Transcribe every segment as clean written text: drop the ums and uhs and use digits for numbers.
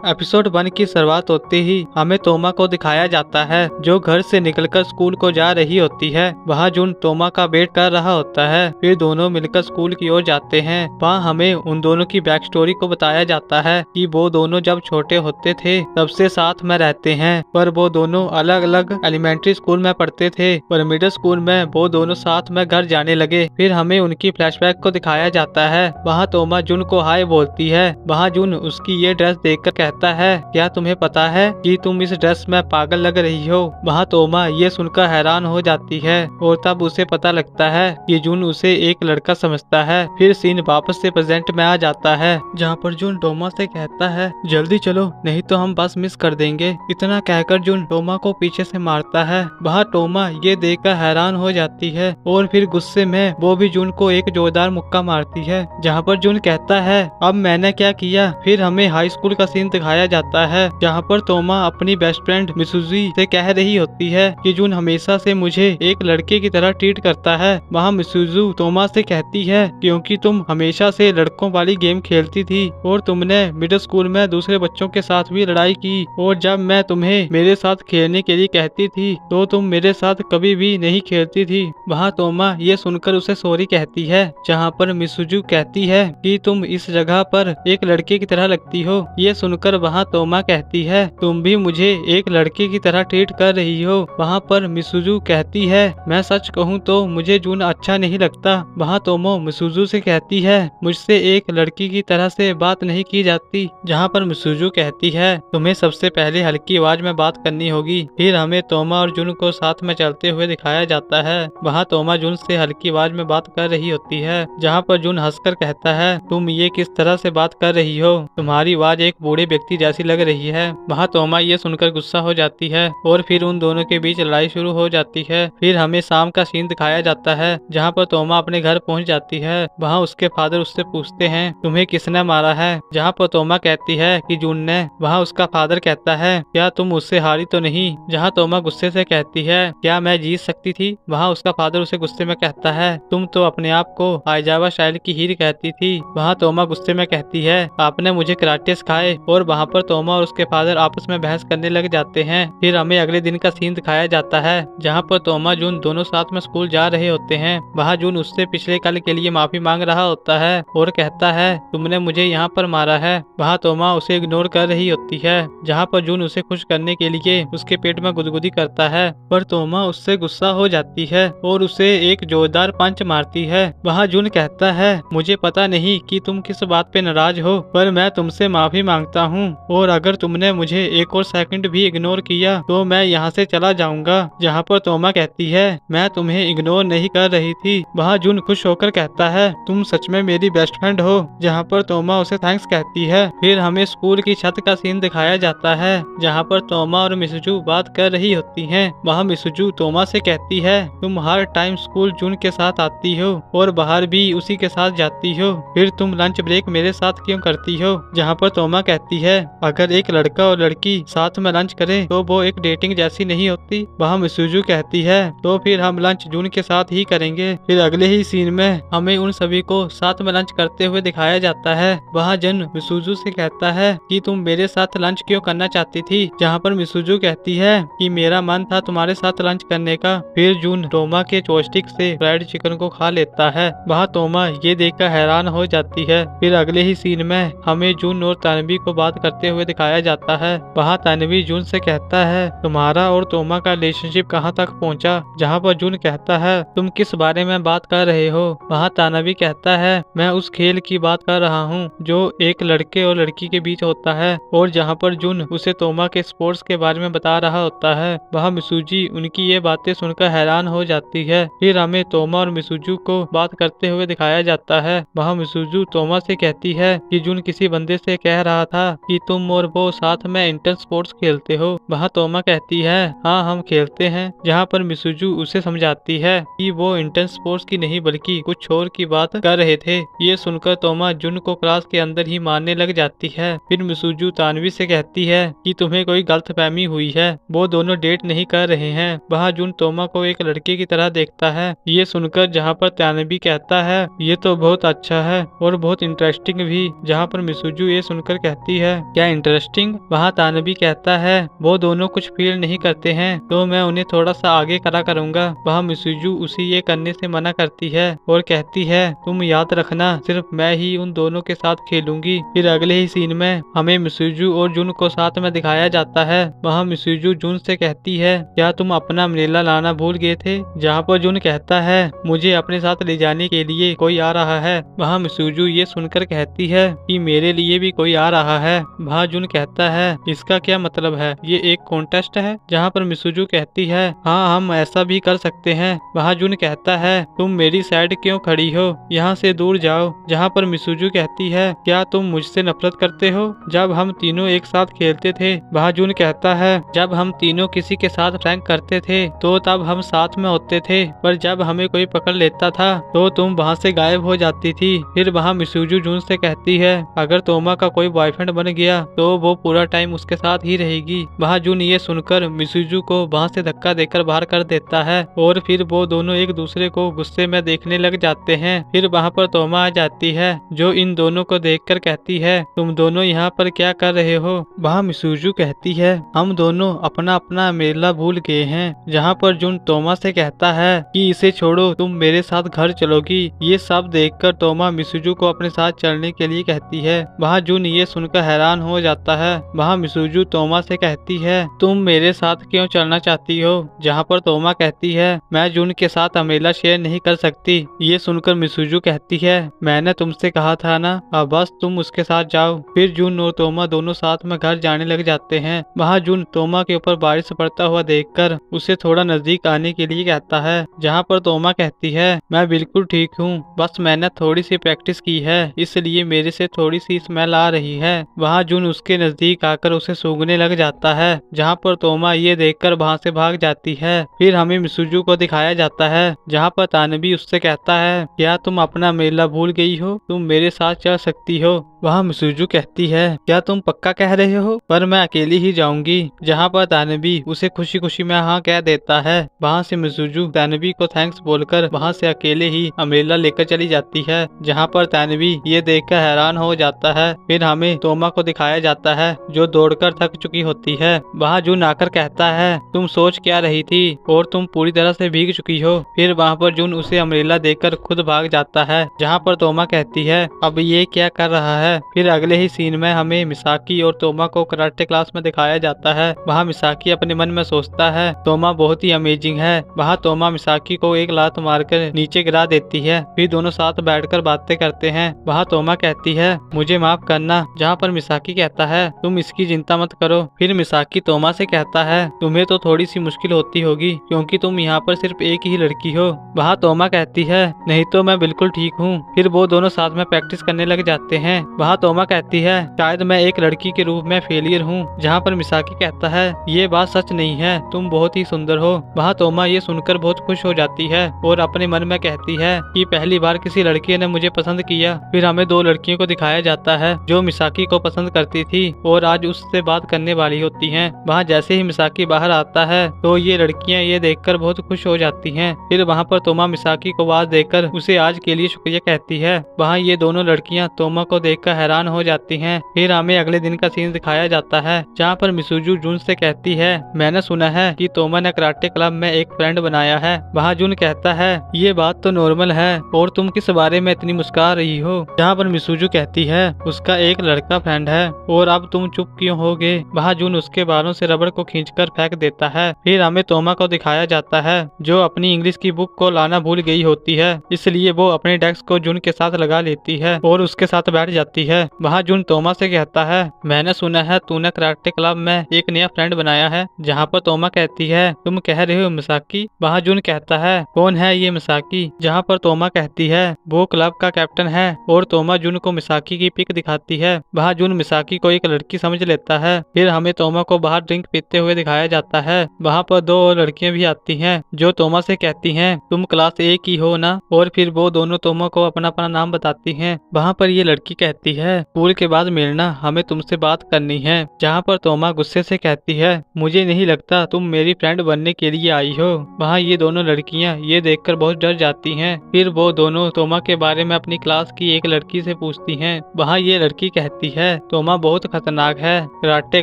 Episode 1 की शुरुआत होते ही हमें तोमा को दिखाया जाता है जो घर से निकलकर स्कूल को जा रही होती है। वहाँ जुन तोमा का वेट कर रहा होता है। फिर दोनों मिलकर स्कूल की ओर जाते हैं। वहाँ हमें उन दोनों की बैक स्टोरी को बताया जाता है कि वो दोनों जब छोटे होते थे तब से साथ में रहते हैं, पर वो दोनों अलग अलग एलिमेंट्री स्कूल में पढ़ते थे, पर मिडिल स्कूल में वो दोनों साथ में घर जाने लगे। फिर हमें उनकी फ्लैशबैक को दिखाया जाता है। वहाँ तोमा जुन को हाय बोलती है। वहाँ जुन उसकी ये ड्रेस देखकर कहता है, क्या तुम्हें पता है कि तुम इस ड्रेस में पागल लग रही हो। वहाँ तोमा ये सुनकर हैरान हो जाती है और तब उसे पता लगता है कि जुन उसे एक लड़का समझता है। फिर सीन वापस से प्रेजेंट में आ जाता है जहाँ पर जुन तोमा से कहता है, जल्दी चलो नहीं तो हम बस मिस कर देंगे। इतना कहकर जुन तोमा को पीछे से मारता है। वहाँ तोमा ये देखकर हैरान हो जाती है और फिर गुस्से में वो भी जुन को एक जोरदार मुक्का मारती है, जहाँ पर जुन कहता है, अब मैंने क्या किया। फिर हमें हाई स्कूल का सीन दिखाया जाता है जहाँ पर तोमा अपनी बेस्ट फ्रेंड मिसुजी से कह रही होती है कि जुन हमेशा से मुझे एक लड़के की तरह ट्रीट करता है। वहाँ मिसुजू तोमा से कहती है, क्योंकि तुम हमेशा से लड़कों वाली गेम खेलती थी और तुमने मिडिल स्कूल में दूसरे बच्चों के साथ भी लड़ाई की, और जब मैं तुम्हें मेरे साथ खेलने के लिए कहती थी तो तुम मेरे साथ कभी भी नहीं खेलती थी। वहाँ तोमा ये सुनकर उसे सॉरी कहती है, जहाँ पर मिसुजू कहती है कि तुम इस जगह पर एक लड़के की तरह लगती हो। ये सुनकर वहाँ तोमा कहती है, तुम भी मुझे एक लड़के की तरह ट्रीट कर रही हो। वहाँ पर मिसुजू कहती है, मैं सच कहूँ तो मुझे जुन अच्छा नहीं लगता। वहाँ तोमो मिसुजू से कहती है, मुझसे एक लड़की की तरह से बात नहीं की जाती। जहाँ पर मिसुजू कहती है, तुम्हें सबसे पहले हल्की आवाज में बात करनी होगी। फिर हमें तोमा और जुन को साथ में चलते हुए दिखाया जाता है। वहाँ तोमा जुन से हल्की आवाज में बात कर रही होती है, जहाँ पर जुन हंसकर कहता है, तुम ये किस तरह से बात कर रही हो, तुम्हारी आवाज एक बूढ़े व्यक्ति जैसी लग रही है। वहाँ तोमा ये सुनकर गुस्सा हो जाती है और फिर उन दोनों के बीच लड़ाई शुरू हो जाती है। फिर हमें शाम का सीन दिखाया जाता है जहाँ पर तोमा अपने घर पहुँच जाती है। वहाँ उसके फादर उससे पूछते हैं, तुम्हें किसने मारा है। जहाँ पर तोमा कहती है कि जुन ने। वहाँ उसका फादर कहता है, क्या तुम उससे हारी तो नहीं। जहाँ तोमा गुस्से से कहती है, क्या मैं जीत सकती थी। वहाँ उसका फादर उसे गुस्से में कहता है, तुम तो अपने आप को आइजावा स्टाइल की हीर कहती थी। वहाँ तोमा गुस्से में कहती है, आपने मुझे कराटे सिखाए। और वहाँ पर तोमा और उसके फादर आपस में बहस करने लग जाते हैं। फिर हमें अगले दिन का सीन दिखाया जाता है जहाँ पर तोमा जुन दोनों साथ में स्कूल जा रहे होते हैं। वहाँ जुन उससे पिछले कल के लिए माफी मांग रहा होता है और कहता है, तुमने मुझे यहाँ पर मारा है। वहाँ तोमा उसे इग्नोर कर रही होती है, जहाँ पर जुन उसे खुश करने के लिए उसके पेट में गुदगुदी करता है, पर तोमा उससे गुस्सा हो जाती है और उसे एक जोरदार पंच मारती है। वहाँ जुन कहता है, मुझे पता नहीं कि तुम किस बात पे नाराज हो, पर मैं तुमसे माफी मांगता हूँ, और अगर तुमने मुझे एक और सेकंड भी इग्नोर किया तो मैं यहाँ से चला जाऊंगा। जहाँ पर तोमा कहती है, मैं तुम्हें इग्नोर नहीं कर रही थी। वहाँ जुन खुश होकर कहता है, तुम सच में मेरी बेस्ट फ्रेंड हो। जहाँ पर तोमा उसे थैंक्स कहती है। फिर हमें स्कूल की छत का सीन दिखाया जाता है जहाँ पर तोमा और मिसुजू बात कर रही होती हैं। वहाँ मिसुजू तोमा से कहती है, तुम हर टाइम स्कूल जुन के साथ आती हो और बाहर भी उसी के साथ जाती हो, फिर तुम लंच ब्रेक मेरे साथ क्यों करती हो। जहाँ पर तोमा कहती है, अगर एक लड़का और लड़की साथ में लंच करे तो वो एक डेटिंग जैसी नहीं होती। वहाँ मिसुजू कहती है, तो फिर हम लंच जून के साथ ही करेंगे। फिर अगले ही सीन में हमें उन सभी को साथ में लंच करते हुए दिखाया जाता है। वहाँ जन मिसुजू से कहता है कि तुम मेरे साथ लंच क्यों करना चाहती थी। जहाँ पर मिसुजू कहती है कि मेरा मन था तुम्हारे साथ लंच करने का। फिर जून तोमा के चॉपस्टिक से फ्राइड चिकन को खा लेता है। वहाँ तोमा ये देखकर हैरान हो जाती है। फिर अगले ही सीन में हमें जून और तानवी को बात करते हुए दिखाया जाता है। वहाँ तानवी जून से कहता है, तुम्हारा और तोमा का रिलेशनशिप कहाँ तक पहुँचा। जहाँ पर जून कहता है, तुम किस बारे में बात कर रहे हो। वहाँ तानवी कहता है, मैं उस खेल की बात कर रहा हूँ जो एक लड़के और लड़की के बीच होता है। और जहाँ पर जून उसे तोमा के स्पोर्ट्स के बारे में बता रहा होता है। वहाँ मिसुजी उनकी ये बातें सुनकर हैरान हो जाती है। फिर हमें तोमा और मिसुजू को बात करते हुए दिखाया जाता है। वहाँ मिसुजू तोमा से कहती है कि जून किसी बंदे से कह रहा था कि तुम और वो साथ में इंटर स्पोर्ट्स खेलते हो। वहाँ तोमा कहती है, हाँ हम खेलते हैं। जहाँ पर मिसुजू उसे समझाती है कि वो इंटर स्पोर्ट्स की नहीं बल्कि कुछ और की बात कर रहे थे। ये सुनकर तोमा जुन को क्लास के अंदर ही मारने लग जाती है। फिर मिसुजू तानवी से कहती है कि तुम्हें कोई गलतफहमी हुई है, वो दोनों डेट नहीं कर रहे हैं। वहाँ जुन तोमा को एक लड़के की तरह देखता है। ये सुनकर जहाँ पर तानवी कहता है, ये तो बहुत अच्छा है और बहुत इंटरेस्टिंग भी। जहाँ पर मिसुजू ये सुनकर कहती है, है। क्या इंटरेस्टिंग। वहाँ तानवी कहता है वो दोनों कुछ फील नहीं करते हैं तो मैं उन्हें थोड़ा सा आगे करा करूँगा। वहाँ मिसुजू उसे ये करने से मना करती है और कहती है तुम याद रखना सिर्फ मैं ही उन दोनों के साथ खेलूंगी। फिर अगले ही सीन में हमें मिसुजू और जुन को साथ में दिखाया जाता है। वहाँ मिसुजू जुन से कहती है क्या तुम अपना अम्ब्रेला लाना भूल गए थे। जहाँ पर जुन कहता है मुझे अपने साथ ले जाने के लिए कोई आ रहा है। वहाँ मिसुजू ये सुनकर कहती है कि मेरे लिए भी कोई आ रहा है। वहाँ जुन कहता है इसका क्या मतलब है, ये एक कॉन्टेस्ट है। जहाँ पर मिसुजू कहती है हाँ हम ऐसा भी कर सकते हैं। वहाँ जुन कहता है तुम मेरी साइड क्यों खड़ी हो, यहाँ से दूर जाओ। जहाँ पर मिसुजू कहती है क्या तुम मुझसे नफरत करते हो, जब हम तीनों एक साथ खेलते थे। वहाँ जुन कहता है जब हम तीनों किसी के साथ प्रैंक करते थे तो तब हम साथ में होते थे, पर जब हमें कोई पकड़ लेता था तो तुम वहाँ से गायब हो जाती थी। फिर वहाँ मिसुजू जुन से कहती है अगर तोमा का कोई बॉयफ्रेंड बन गया तो वो पूरा टाइम उसके साथ ही रहेगी। वहाँ जुन ये सुनकर मिसुजू को वहाँ से धक्का देकर बाहर कर देता है और फिर वो दोनों एक दूसरे को गुस्से में देखने लग जाते हैं। फिर वहाँ पर तोमा आ जाती है जो इन दोनों को देखकर कहती है तुम दोनों यहाँ पर क्या कर रहे हो। वहाँ मिसुजू कहती है हम दोनों अपना अपना मेला भूल गए हैं। जहाँ पर जुन तोमा से कहता है कि इसे छोड़ो तुम मेरे साथ घर चलोगी। ये सब देखकर तोमा मिसुजू को अपने साथ चलने के लिए कहती है। वहाँ जुन ये सुनकर हैरान हो जाता है। वहाँ मिसुजू तोमा से कहती है तुम मेरे साथ क्यों चलना चाहती हो। जहाँ पर तोमा कहती है मैं जुन के साथ अम्ब्रेला शेयर नहीं कर सकती। ये सुनकर मिसुजू कहती है मैंने तुमसे कहा था ना, अब बस तुम उसके साथ जाओ। फिर जुन और तोमा दोनों साथ में घर जाने लग जाते हैं। वहाँ जुन तोमा के ऊपर बारिश पड़ता हुआ देखकर उसे थोड़ा नजदीक आने के लिए कहता है। जहाँ पर तोमा कहती है मैं बिल्कुल ठीक हूँ, बस मैंने थोड़ी सी प्रैक्टिस की है इसलिए मेरे से थोड़ी सी स्मेल आ रही है। वहाँ जुन उसके नजदीक आकर उसे सूंघने लग जाता है। जहाँ पर तोमा ये देखकर वहाँ से भाग जाती है। फिर हमें मिसुजू को दिखाया जाता है जहाँ पर तानवी उससे कहता है क्या तुम अपना मेला भूल गई हो, तुम मेरे साथ चल सकती हो। वहाँ मिसुजू कहती है क्या तुम पक्का कह रहे हो, पर मैं अकेली ही जाऊंगी। जहाँ पर तानवी उसे खुशी खुशी में हाँ कह देता है। वहाँ से मिसुजू तानवी को थैंक्स बोलकर वहाँ से अकेले ही अम्ब्रेला लेकर चली जाती है। जहाँ पर तानवी ये देखकर हैरान हो जाता है। फिर हमें तोमा को दिखाया जाता है जो दौड़कर थक चुकी होती है। वहाँ जुन आकर कहता है तुम सोच क्या रही थी और तुम पूरी तरह से भीग चुकी हो। फिर वहाँ पर जुन उसे अम्ब्रेला देकर खुद भाग जाता है। जहाँ पर तोमा कहती है अब ये क्या कर रहा है। फिर अगले ही सीन में हमें मिसाकी और तोमा को कराटे क्लास में दिखाया जाता है। वहाँ मिसाकी अपने मन में सोचता है तोमा बहुत ही अमेजिंग है। वहाँ तोमा मिसाकी को एक लात मारकर नीचे गिरा देती है। फिर दोनों साथ बैठकर बातें करते हैं। वहाँ तोमा कहती है मुझे माफ करना। जहाँ पर मिसाकी कहता है तुम इसकी चिंता मत करो। फिर मिसाकी तोमा से कहता है तुम्हें तो थोड़ी सी मुश्किल होती होगी क्योंकि तुम यहाँ पर सिर्फ एक ही लड़की हो। वहाँ तोमा कहती है नहीं तो मैं बिल्कुल ठीक हूँ। फिर वो दोनों साथ में प्रैक्टिस करने लग जाते हैं। वहाँ तोमा कहती है शायद मैं एक लड़की के रूप में फेलियर हूँ। जहाँ पर मिसाकी कहता है ये बात सच नहीं है, तुम बहुत ही सुंदर हो। वहाँ तोमा ये सुनकर बहुत खुश हो जाती है और अपने मन में कहती है कि पहली बार किसी लड़की ने मुझे पसंद किया। फिर हमें दो लड़कियों को दिखाया जाता है जो मिसाकी को पसंद करती थी और आज उससे बात करने वाली होती हैं। वहाँ जैसे ही मिसाकी बाहर आता है तो ये लड़कियाँ ये देखकर बहुत खुश हो जाती हैं। फिर वहाँ पर तोमा मिसाकी को आवाज देकर उसे आज के लिए शुक्रिया कहती है। वहाँ ये दोनों लड़कियाँ तोमा को देखकर हैरान हो जाती हैं। फिर हमें अगले दिन का सीन दिखाया जाता है जहाँ पर मिसुजू जुन से कहती है मैंने सुना है कि तोमा ने कराटे क्लब में एक फ्रेंड बनाया है। वहाँ जुन कहता है ये बात तो नॉर्मल है और तुम किस बारे में इतनी मुस्कुरा रही हो। जहाँ पर मिसुजू कहती है उसका एक लड़का फ्रेंड है और अब तुम चुप क्यों हो गए। वहाँ जुन उसके बालों से रबड़ को खींचकर फेंक देता है। फिर हमें तोमा को दिखाया जाता है जो अपनी इंग्लिश की बुक को लाना भूल गई होती है, इसलिए वो अपने डेस्क को जुन के साथ लगा लेती है और उसके साथ बैठ जाती है। वहाँ जुन तोमा से कहता है मैंने सुना है तूने कराटे क्लब में एक नया फ्रेंड बनाया है। जहाँ पर तोमा कहती है तुम कह रहे हो मिसाकी। वहाँ जुन कहता है कौन है ये मिसाकी। जहाँ पर तोमा कहती है वो क्लब का कैप्टन है और तोमा जुन को मिसाकी की पिक दिखाती है। वहाँ जुन मिसाकी को एक लड़की समझ लेता है। फिर हमें तोमा को बाहर ड्रिंक पीते हुए दिखाया जाता है। वहाँ पर दो और लड़कियां भी आती हैं जो तोमा से कहती हैं तुम क्लास ए की हो ना, और फिर वो दोनों तोमा को अपना अपना नाम बताती हैं। वहाँ पर ये लड़की कहती कहती है, स्कूल के बाद मिलना, हमें तुमसे बात करनी है। जहाँ पर तोमा गुस्से से कहती है, मुझे नहीं लगता तुम मेरी फ्रेंड बनने के लिए आई हो। वहाँ ये दोनों लड़कियाँ ये देखकर बहुत डर जाती हैं। फिर वो दोनों तोमा के बारे में अपनी क्लास की एक लड़की से पूछती हैं। वहाँ ये लड़की कहती है, तोमा बहुत खतरनाक है, कराटे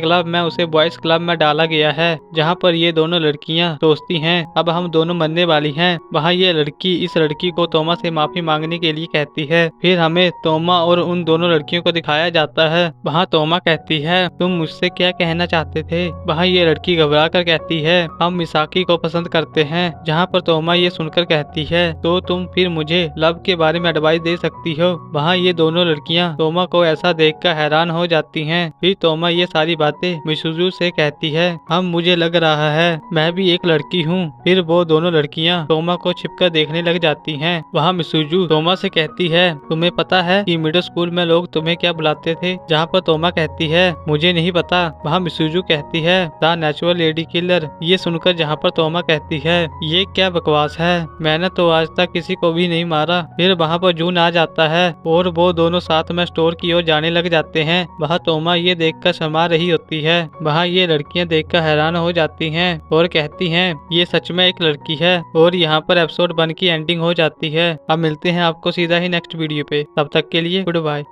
क्लब में उसे बॉयज क्लब में डाला गया है। जहाँ पर ये दोनों लड़कियाँ सोचती हैं अब हम दोनों मरने वाली हैं। वहाँ ये लड़की इस लड़की को तोमा से माफी मांगने के लिए कहती है। फिर हमें तोमा और उन दोनों लड़कियों को दिखाया जाता है। वहाँ तोमा कहती है, तुम मुझसे क्या कहना चाहते थे। वहाँ ये लड़की घबरा कर कहती है, हम मिसाकी को पसंद करते हैं। जहाँ पर तोमा ये सुनकर कहती है, तो तुम फिर मुझे लव के बारे में एडवाइस दे सकती हो। वहाँ ये दोनों लड़कियाँ तोमा को ऐसा देखकर हैरान हो जाती हैं। फिर तोमा ये सारी बातें मिसुजू से कहती है, मुझे लग रहा है मैं भी एक लड़की हूँ। फिर वो दोनों लड़कियाँ तोमा को छिपकर देखने लग जाती हैं। वहाँ मिसुजू तोमा से कहती है, तुम्हें पता है कि मिडिल स्कूल में लोग तुम्हें क्या बुलाते थे। जहाँ पर तोमा कहती है, मुझे नहीं पता। वहाँ मिसुजू कहती है, द नेचुरल लेडी किलर। ये सुनकर जहाँ पर तोमा कहती है, ये क्या बकवास है, मैंने तो आज तक किसी को भी नहीं मारा। फिर वहाँ पर जून आ जाता है और वो दोनों साथ में स्टोर की ओर जाने लग जाते हैं। वहाँ तोमा ये देखकर शर्मा रही होती है। वहाँ ये लड़कियाँ देखकर हैरान हो जाती हैं और कहती हैं, ये सच में एक लड़की है। और यहाँ पर एपिसोड 1 की एंडिंग हो जाती है। अब मिलते हैं आपको सीधा ही नेक्स्ट वीडियो पे। तब तक के लिए गुड बाय।